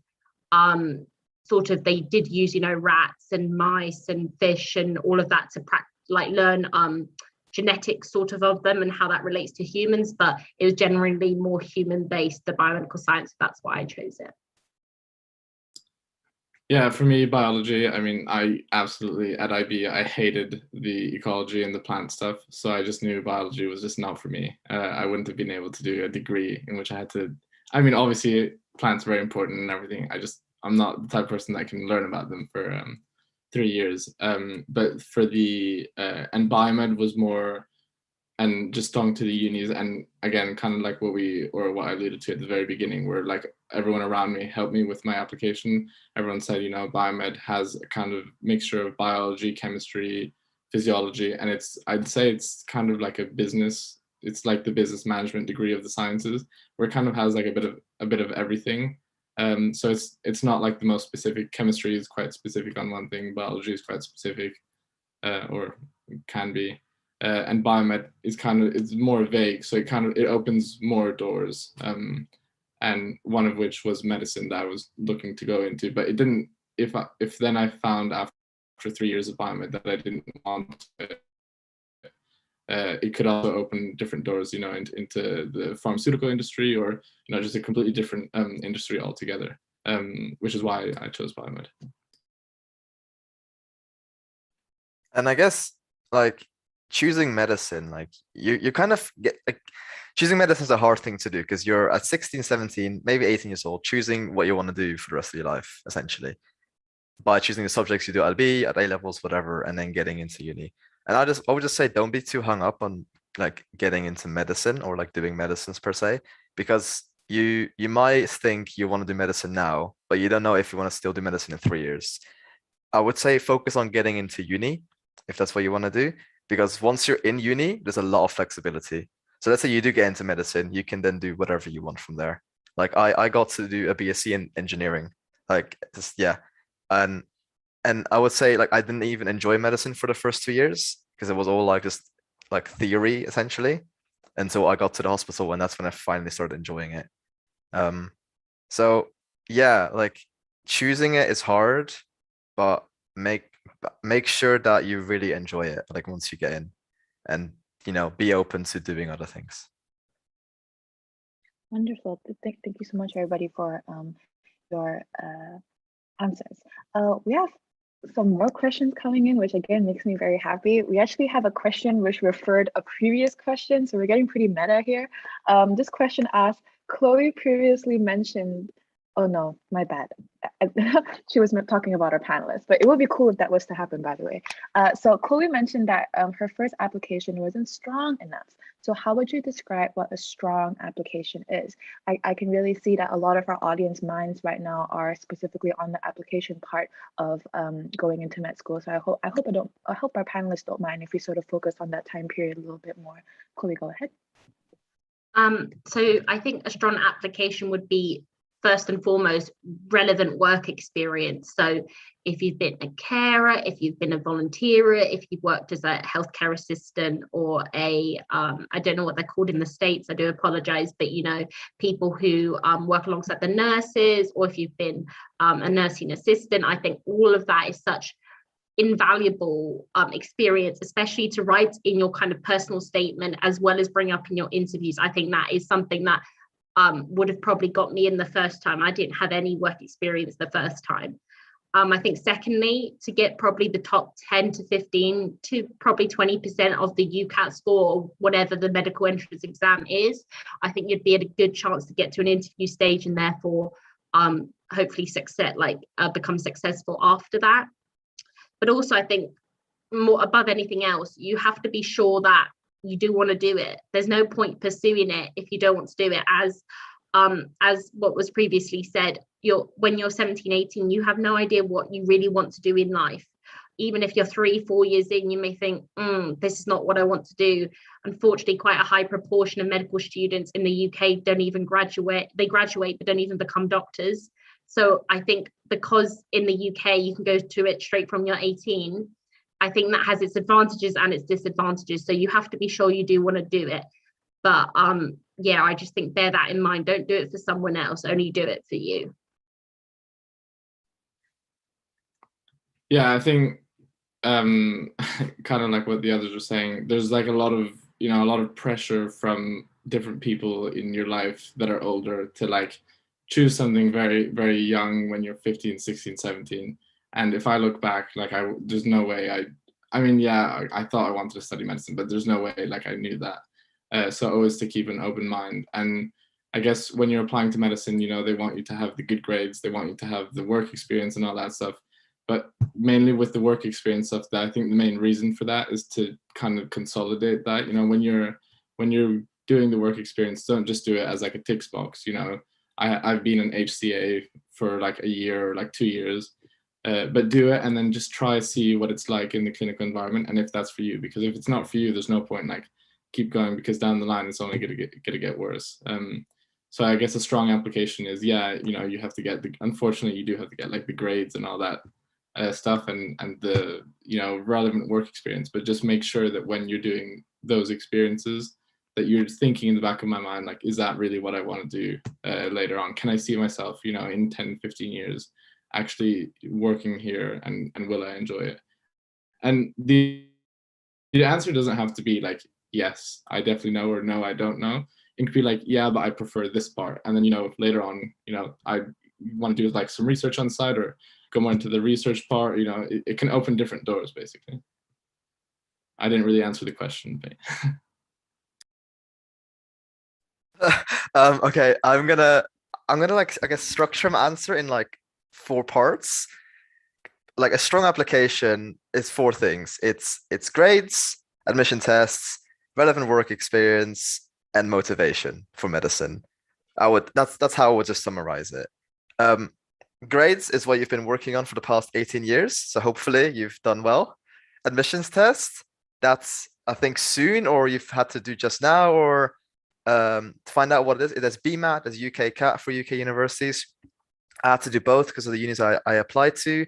sort of they did use, you know, rats and mice and fish and all of that to learn genetics sort of them and how that relates to humans, but it was generally more human based, the biomedical science. That's why I chose it. Yeah, for me, biology, I mean, I absolutely, at IB, I hated the ecology and the plant stuff. So I just knew biology was just not for me. I wouldn't have been able to do a degree in which I had to, I mean, obviously, plants are very important and everything. I'm not the type of person that can learn about them for 3 years. But for and biomed was more, and just talking to the unis, and again, kind of like what I alluded to at the very beginning, where like everyone around me helped me with my application. Everyone said, biomed has a kind of mixture of biology, chemistry, physiology, and I'd say it's kind of like it's like the business management degree of the sciences, where it kind of has like a bit of everything. So it's not like the most specific. Chemistry is quite specific on one thing, biology is quite specific, or can be. And biomed is it's more vague, so it opens more doors, and one of which was medicine that I was looking to go into, but it didn't. If then I found after 3 years of biomed that I didn't want it, it could also open different doors, into the pharmaceutical industry, or just a completely different industry altogether, which is why I chose biomed. And I guess like choosing medicine, like you kind of get like choosing medicine is a hard thing to do because you're at 16, 17, maybe 18 years old, choosing what you want to do for the rest of your life, essentially, by choosing the subjects you do at B, at A levels, whatever, and then getting into uni. And I would just say don't be too hung up on like getting into medicine or like doing medicines per se, because you might think you want to do medicine now, but you don't know if you want to still do medicine in 3 years. I would say focus on getting into uni if that's what you want to do, because once you're in uni, there's a lot of flexibility. So let's say you do get into medicine, you can then do whatever you want from there. Like I got to do a BSc in engineering, like just yeah, and I would say like I didn't even enjoy medicine for the first 2 years because it was all like just like theory essentially, and so I got to the hospital and that's when I finally started enjoying it. So yeah, like choosing it is hard, but make sure that you really enjoy it like once you get in, and be open to doing other things. Wonderful. Thank you so much, everybody, for your answers. We have some more questions coming in, which again makes me very happy. We actually have a question which referred a previous question, so we're getting pretty meta here. This question asks, Chloe previously mentioned, oh no, my bad. She was talking about our panelists, but it would be cool if that was to happen, by the way. So Chloe mentioned that her first application wasn't strong enough. So how would you describe what a strong application is? I can really see that a lot of our audience minds right now are specifically on the application part of going into med school. So I hope our panelists don't mind if we sort of focus on that time period a little bit more. Chloe, go ahead. So I think a strong application would be, first and foremost, relevant work experience. So if you've been a carer, if you've been a volunteer, if you've worked as a healthcare assistant or I don't know what they're called in the States, I do apologize, but people who work alongside the nurses, or if you've been a nursing assistant, I think all of that is such invaluable experience, especially to write in your kind of personal statement as well as bring up in your interviews. I think that is something that would have probably got me in the first time. I didn't have any work experience the first time. I think secondly, to get probably the top 10 to 15 to probably 20% of the UCAT score, or whatever the medical entrance exam is, I think you'd be at a good chance to get to an interview stage and therefore hopefully become successful after that. But also I think more above anything else, you have to be sure that you do want to do it. There's no point pursuing it if you don't want to do it. As what was previously said, when you're 17, 18, you have no idea what you really want to do in life. Even if you're 3-4 years in, you may think, this is not what I want to do. Unfortunately, quite a high proportion of medical students in the UK don't even graduate. They graduate but don't even become doctors. So I think because in the UK you can go to it straight from you're 18, I think that has its advantages and its disadvantages. So you have to be sure you do want to do it. But yeah, I just think bear that in mind. Don't do it for someone else, only do it for you. Yeah, I think kind of like what the others were saying, there's like a lot of pressure from different people in your life that are older to like choose something very, very young when you're 15, 16, 17. And if I look back, like there's no way I mean, yeah, I thought I wanted to study medicine, but there's no way like I knew that. So always to keep an open mind. And I guess when you're applying to medicine, you know, they want you to have the good grades, they want you to have the work experience and all that stuff. But mainly with the work experience stuff, that I think the main reason for that is to kind of consolidate that. You know, when you're doing the work experience, don't just do it as like a tick box. You know, I've been an HCA for like a year or like 2 years, but do it and then just try see what it's like in the clinical environment, and if that's for you. Because if it's not for you, there's no point. Like, keep going, because down the line it's only gonna get worse. So I guess a strong application is, yeah, you know, you have to get unfortunately you do have to get like the grades and all that stuff, and the, you know, relevant work experience, but just make sure that when you're doing those experiences that you're thinking in the back of my mind, like, is that really what I want to do later on? Can I see myself, you know, in 10, 15 years actually working here, and will I enjoy it? And the answer doesn't have to be like, yes, I definitely know, or no, I don't know. It could be like, yeah, but I prefer this part. And then, you know, later on, you know, I want to do like some research on the side, or go more into the research part. You know, it can open different doors, basically. I didn't really answer the question, but Okay, I'm gonna like, I guess, structure my answer in like 4 parts. Like, a strong application is 4 things. It's grades, admission tests, relevant work experience, and motivation for medicine. That's how I would just summarize it. Grades is what you've been working on for the past 18 years, so hopefully you've done well. Admissions test, that's, I think, soon, or you've had to do just now, or to find out what it is. There's BMAT, there's UK CAT for UK universities. I had to do both because of the unis I applied to.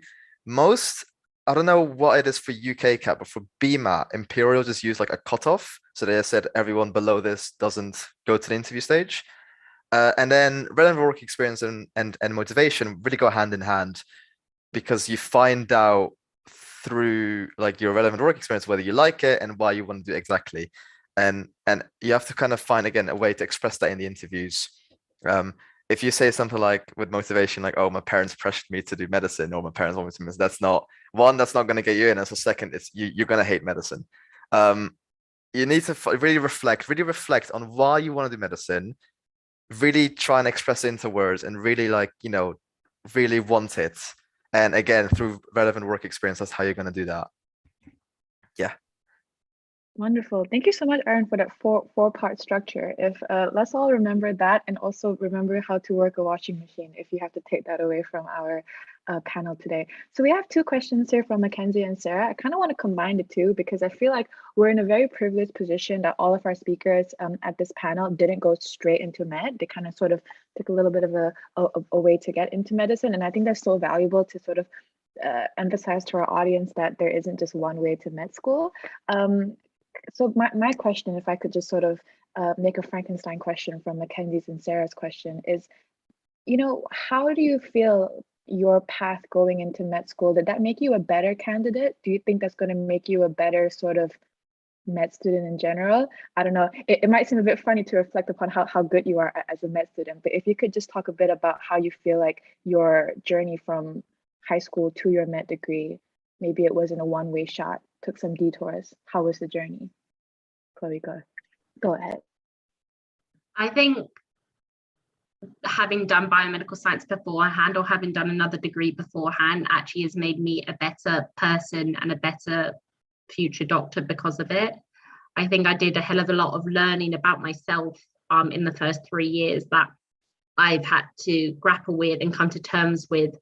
I don't know what it is for UK CAT, but for BMAT, Imperial just used like a cutoff. So they said everyone below this doesn't go to the interview stage. And then relevant work experience and motivation really go hand in hand, because you find out through like your relevant work experience whether you like it and why you want to do it exactly. And you have to kind of find, again, a way to express that in the interviews. If you say something like, with motivation, like, oh, my parents pressured me to do medicine, or my parents want me to do medicine, that's not going to get you in. And so second, it's you're going to hate medicine. You need to really reflect on why you want to do medicine, really try and express it into words, and really, like, you know, really want it. And again, through relevant work experience, that's how you're going to do that. Yeah. Wonderful. Thank you so much, Aaron, for that four-part structure. If let's all remember that, and also remember how to work a washing machine if you have to take that away from our panel today. So we have 2 questions here from Mackenzie and Sarah. I kind of want to combine the 2 because I feel like we're in a very privileged position that all of our speakers at this panel didn't go straight into med. They kind of sort of took a little bit of a way to get into medicine. And I think that's so valuable to sort of emphasize to our audience that there isn't just one way to med school. So my question, if I could just sort of make a Frankenstein question from Mackenzie's and Sarah's question, is, you know, how do you feel your path going into med school, did that make you a better candidate? Do you think that's going to make you a better sort of med student in general? I don't know. It might seem a bit funny to reflect upon how good you are as a med student, but if you could just talk a bit about how you feel like your journey from high school to your med degree, maybe it wasn't a one-way shot, took some detours. How was the journey? Chloe, go ahead. I think having done biomedical science beforehand, or having done another degree beforehand, actually has made me a better person and a better future doctor because of it. I think I did a hell of a lot of learning about myself in the first 3 years that I've had to grapple with and come to terms with.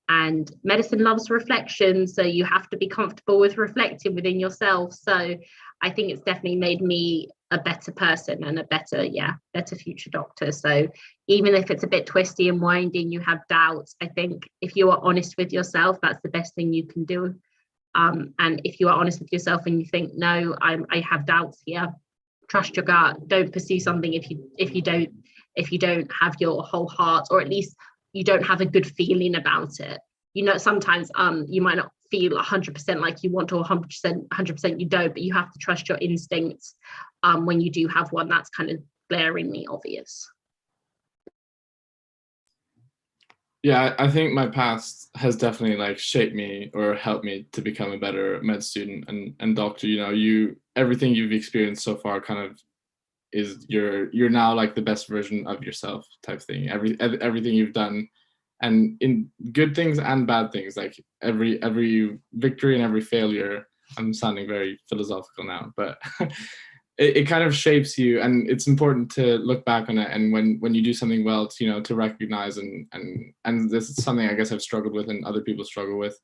And medicine loves reflection, so you have to be comfortable with reflecting within yourself. So I think it's definitely made me a better person and a better future doctor. So even if it's a bit twisty and winding, you have doubts, I think if you are honest with yourself, that's the best thing you can do. And if you are honest with yourself and you think, no, I have doubts here, trust your gut. Don't pursue something if you don't have your whole heart, or at least you don't have a good feeling about it. You know, sometimes you might not feel 100% like you want to, or 100% you don't, but you have to trust your instincts when you do have one that's kind of glaringly obvious. Yeah, I think my past has definitely like shaped me or helped me to become a better med student and doctor. You know, everything you've experienced so far kind of is you're now like the best version of yourself type thing. Everything you've done, and in good things and bad things, like every victory and every failure. I'm sounding very philosophical now, but it kind of shapes you, and it's important to look back on it. And when you do something well, to, to recognize and this is something I guess I've struggled with and other people struggle with.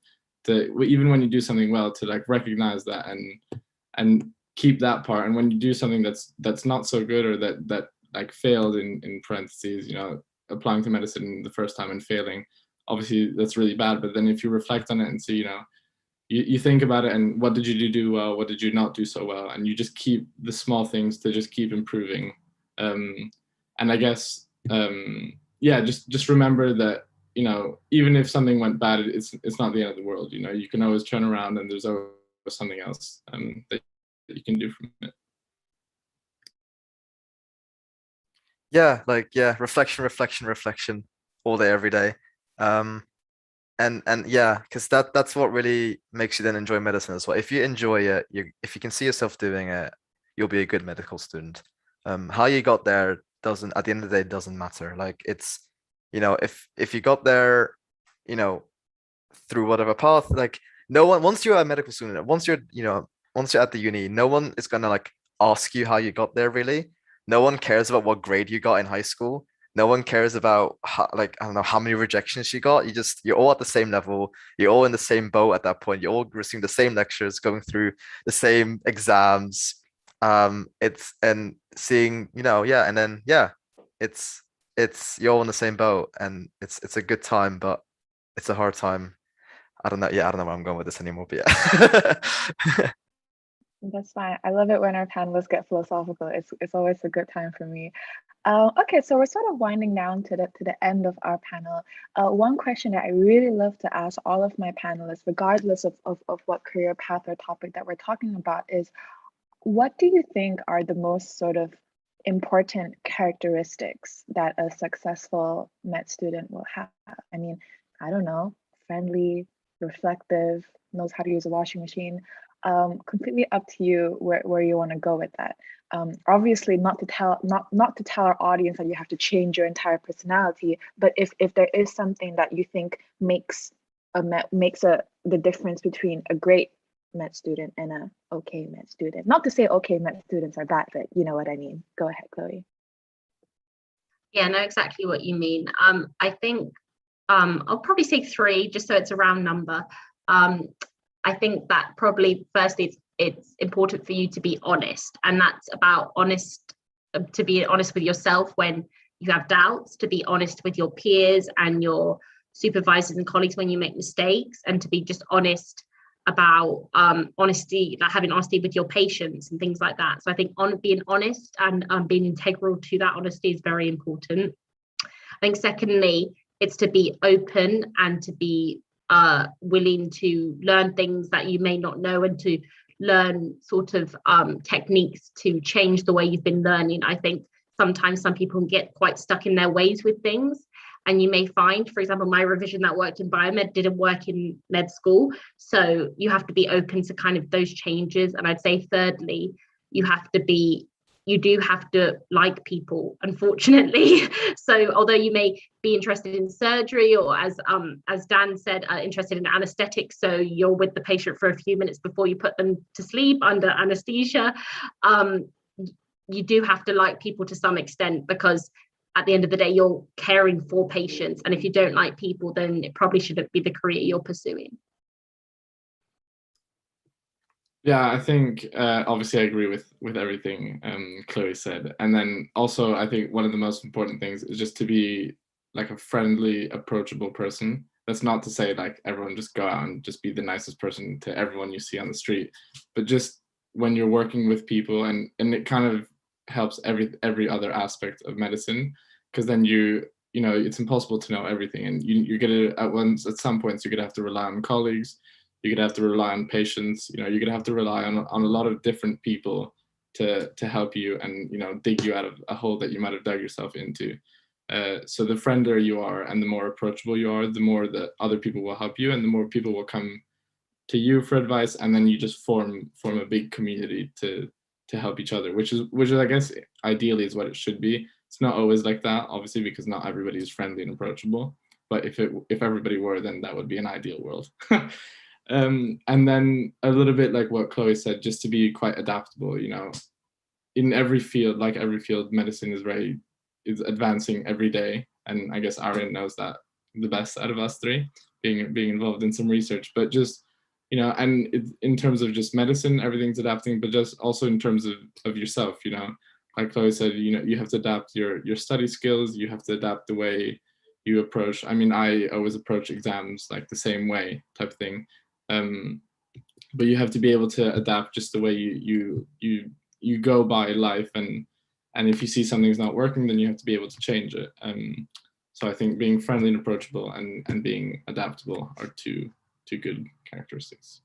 To even when you do something well, to like recognize that and keep that part. And when you do something that's not so good, or that like failed in parentheses, applying to medicine the first time and failing, obviously that's really bad. But then if you reflect on it and see, you think about it and what did you do well, what did you not do so well, and you just keep the small things to just keep improving. And I guess yeah, just remember that even if something went bad, it's not the end of the world. You can always turn around, and there's always something else that you can do from it. Yeah, reflection all day, every day. And yeah, because that's what really makes you then enjoy medicine as well. If you enjoy it, if you can see yourself doing it, you'll be a good medical student. How you got there doesn't, at the end of the day, doesn't matter. Like it's, if you got there, through whatever path, like no one, once you're a medical student, once you're at the uni, no one is gonna like ask you how you got there, really. No one cares about what grade you got in high school. No one cares about like, I don't know how many rejections you got. You're all at the same level. You're all in the same boat at that point. You're all receiving the same lectures, going through the same exams. It's and seeing, yeah, and then yeah, it's you're all in the same boat, and it's a good time, but it's a hard time. I don't know. Yeah, I don't know where I'm going with this anymore, but yeah. That's fine. I love it when our panelists get philosophical. It's always a good time for me. Okay, so we're sort of winding down to the end of our panel. One question that I really love to ask all of my panelists, regardless of what career path or topic that we're talking about, is what do you think are the most sort of important characteristics that a successful med student will have? I mean, I don't know, friendly, reflective, knows how to use a washing machine. Completely up to you where you want to go with that. Obviously, not to tell our audience that you have to change your entire personality, but if there is something that you think makes the difference between a great med student and a okay med student. Not to say okay med students are bad, but you know what I mean. Go ahead, Chloe. Yeah, I know exactly what you mean. I think I'll probably say 3, just so it's a round number. I think that probably firstly it's important for you to be honest, and that's about to be honest with yourself when you have doubts, to be honest with your peers and your supervisors and colleagues when you make mistakes, and to be just honest about honesty, like having honesty with your patients and things like that. So I think being honest and being integral to that honesty is very important. I think secondly, it's to be open and to be willing to learn things that you may not know, and to learn sort of techniques to change the way you've been learning. I think sometimes some people get quite stuck in their ways with things, and you may find, for example, my revision that worked in biomed didn't work in med school. So you have to be open to kind of those changes. And I'd say thirdly, you do have to like people, unfortunately. So although you may be interested in surgery, or as Dan said, interested in anesthetics, so you're with the patient for a few minutes before you put them to sleep under anesthesia, you do have to like people to some extent, because at the end of the day, you're caring for patients. And if you don't like people, then it probably shouldn't be the career you're pursuing. Yeah, I think obviously I agree with everything Chloe said. And then also I think one of the most important things is just to be like a friendly, approachable person. That's not to say like everyone just go out and just be the nicest person to everyone you see on the street, but just when you're working with people, and it kind of helps every other aspect of medicine, because then it's impossible to know everything, and you're gonna at some points you're gonna have to rely on colleagues. You're gonna have to rely on patients. You're gonna have to rely on a lot of different people to help you and dig you out of a hole that you might have dug yourself into. So the friendlier you are and the more approachable you are, the more that other people will help you and the more people will come to you for advice, and then you just form a big community to help each other, which is I guess ideally is what it should be. It's not always like that, obviously, because not everybody is friendly and approachable. But if everybody were, then that would be an ideal world. And then a little bit like what Chloe said, just to be quite adaptable. You know, in every field, medicine is advancing every day, and I guess Aryan knows that the best out of us three, being involved in some research. But just, you know, and in terms of just medicine, everything's adapting, but just also in terms of yourself, you know, like Chloe said, you know, you have to adapt your study skills, you have to adapt the way you approach. I mean, I always approach exams like the same way type of thing. But you have to be able to adapt just the way you go by life, and if you see something's not working, then you have to be able to change it. So I think being friendly and approachable and being adaptable are two good characteristics.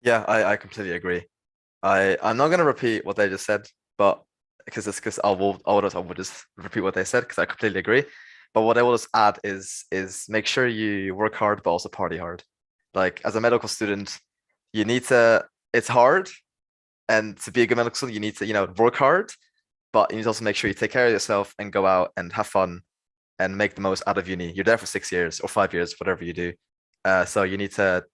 Yeah, I completely agree. I'm not gonna repeat what they just said, but because I will just repeat what they said because I completely agree. But what I will just add is make sure you work hard but also party hard. Like as a medical student, you need to. It's hard, and to be a good medical student, you need to, you know, work hard, but you need to also make sure you take care of yourself and go out and have fun and make the most out of uni. You're there for 6 years or 5 years, whatever you do. So you need to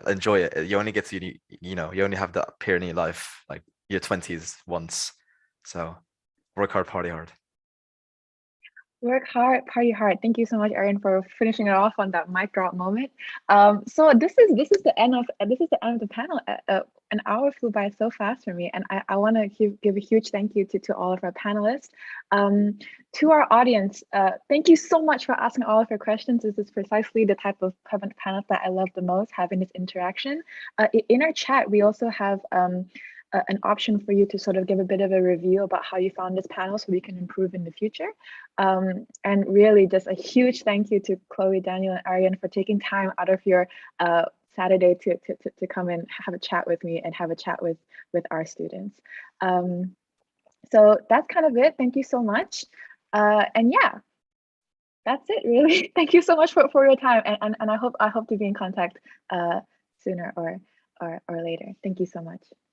enjoy it. You only get to uni, you know, you only have that period in your life, like your 20s once. So work hard, party hard. Work hard, party hard. Thank you so much, Erin, for finishing it off on that mic drop moment. So this is the end of the panel. An hour flew by so fast for me, and I want to give a huge thank you to all of our panelists. To our audience, thank you so much for asking all of your questions. This is precisely the type of panels that I love the most, having this interaction. In our chat, we also have an option for you to sort of give a bit of a review about how you found this panel so we can improve in the future. And really just a huge thank you to Chloe, Daniel, and Aryan for taking time out of your Saturday to come and have a chat with me and have a chat with our students. So that's kind of it. Thank you so much. And yeah, that's it really. Thank you so much for your time. And I hope to be in contact sooner or later. Thank you so much.